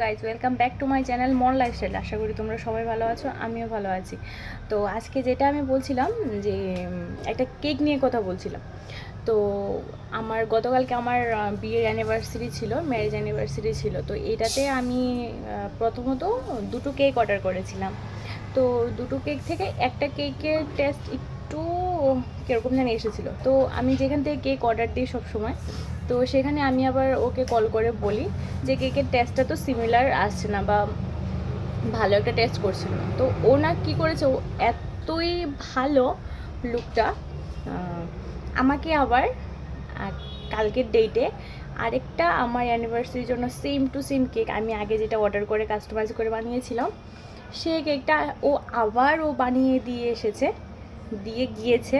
Guys welcome back to my channel মন lifestyle. আশা করি তোমরা সবাই ভালো আছো, আমিও ভালো আছি। তো আজকে যেটা আমি বলছিলাম যে একটা কেক নিয়ে কথা বলছিলাম। তো গতকালকে আমার বিয়ের অ্যানিভার্সারি ছিল, ম্যারেজ অ্যানিভার্সারি ছিল। তো এটাতে আমি প্রথমত দুটো কেক অর্ডার করেছিলাম। তো দুটো কেক থেকে একটা কেকের টেস্ট একটু কীরকম যেন এসেছিলো। তো আমি যেখান থেকে কেক অর্ডার দিই সব সময়, তো সেখানে আমি আবার ওকে কল করে বলি যে কেকের টেস্টটা তো সিমিলার আসছে না বা ভালো একটা টেস্ট করছিল না। তো ও না কী করেছে, ও এতই ভালো লুকটা আমাকে আবার কালকের ডেটে আরেকটা আমার অ্যানিভার্সারির জন্য সেম টু সেম কেক আমি আগে যেটা অর্ডার করে কাস্টমাইজ করে বানিয়েছিলাম, সেই কেকটা ও বানিয়ে দিয়ে গিয়েছে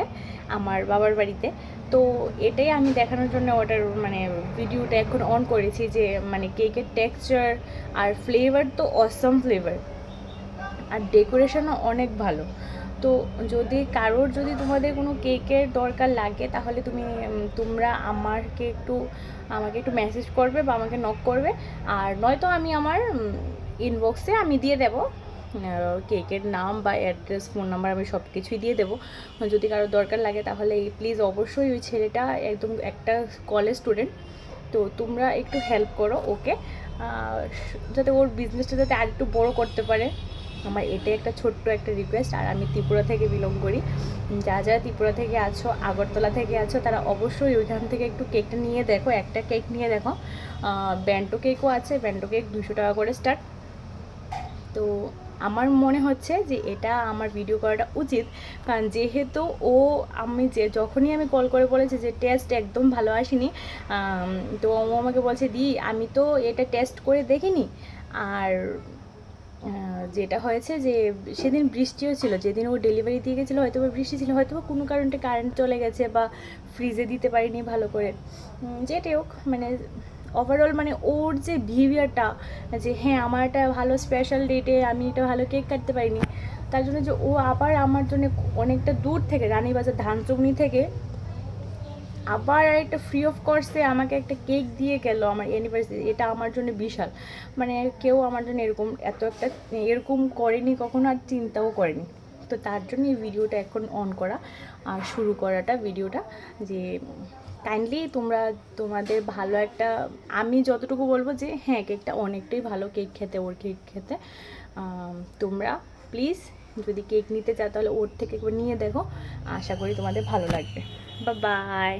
আমার বাবার বাড়িতে। তো এটাই আমি দেখানোর জন্য ভিডিওটা এখন অন করেছি যে কেকের টেক্সচার আর ফ্লেভার তো অসম ফ্লেভার, আর ডেকোরেশনও অনেক ভালো। তো যদি তোমাদের কোনো কেকের দরকার লাগে তাহলে তোমরা আমাকে একটু মেসেজ করবে বা আমাকে নক করবে, আর নয়তো আমি আমার ইনবক্সে আমি দিয়ে দেবো কেকের নাম বা অ্যাড্রেস, ফোন নাম্বার আমি সব কিছুই দিয়ে দেবো। যদি কারো দরকার লাগে তাহলে প্লিজ অবশ্যই, ওই ছেলেটা একদম একটা কলেজ স্টুডেন্ট, তো তোমরা একটু হেল্প করো ওকে, যাতে ওর বিজনেসটা যাতে আর একটু বড়ো করতে পারে। আমার এটাই একটা ছোট্ট একটা রিকোয়েস্ট। আর আমি ত্রিপুরা থেকে বিলং করি। যারা ত্রিপুরা থেকে আছো, আগরতলা থেকে আছো, তারা অবশ্যই ওইখান থেকে একটু কেকটা নিয়ে দেখো, একটা কেক নিয়ে দেখো। ব্যান্টো কেকও আছে, ব্যান্টো কেক 200 টাকা করে স্টার্ট। তো আমার মনে হচ্ছে যে এটা আমার ভিডিও করাটা উচিত, কারণ যেহেতু যখনই আমি কল করে বলেছি যে টেস্ট একদম ভালো আসেনি, তো ও আমাকে বলছে দি আমি তো এটা টেস্ট করে দেখিনি। আর যেটা হয়েছে যে সেদিন বৃষ্টিও ছিল, যেদিন ও ডেলিভারি দিয়ে গেছিলো হয়তো বৃষ্টি ছিল, হয়তো কোনো কারণে কারেন্ট চলে গেছে বা ফ্রিজে দিতে পারিনি ভালো করে। যেটাই হোক, ওভারঅল ওর যে বিহেভিয়ারটা, যে হ্যাঁ আমার একটা ভালো স্পেশাল ডেটে আমি একটা ভালো কেক কাটতে পারিনি, তার জন্য যে ও আবার আমার জন্য অনেকটা দূর থেকে রানীবাজার ধানচুমনি থেকে আবার একটা ফ্রি অফ কস্টে আমাকে একটা কেক দিয়ে গেল আমার অ্যানিভার্সারি, এটা আমার জন্য বিশাল। কেউ আমার জন্য এরকম করেনি কখনো, আর চিন্তাও করেনি। তো তার জন্য এই ভিডিওটা এখন অন করা আর শুরু করাটা ভিডিওটা, যে কাইন্ডলি তোমাদের ভালো একটা, আমি যতটুকু বলবো যে হ্যাঁ কেকটা অনেকটাই ভালো, ওর কেক খেতে তোমরা প্লিজ যদি কেক নিতে চাও তাহলে ওর থেকে একবার নিয়ে দেখো, আশা করি তোমাদের ভালো লাগবে। বাই।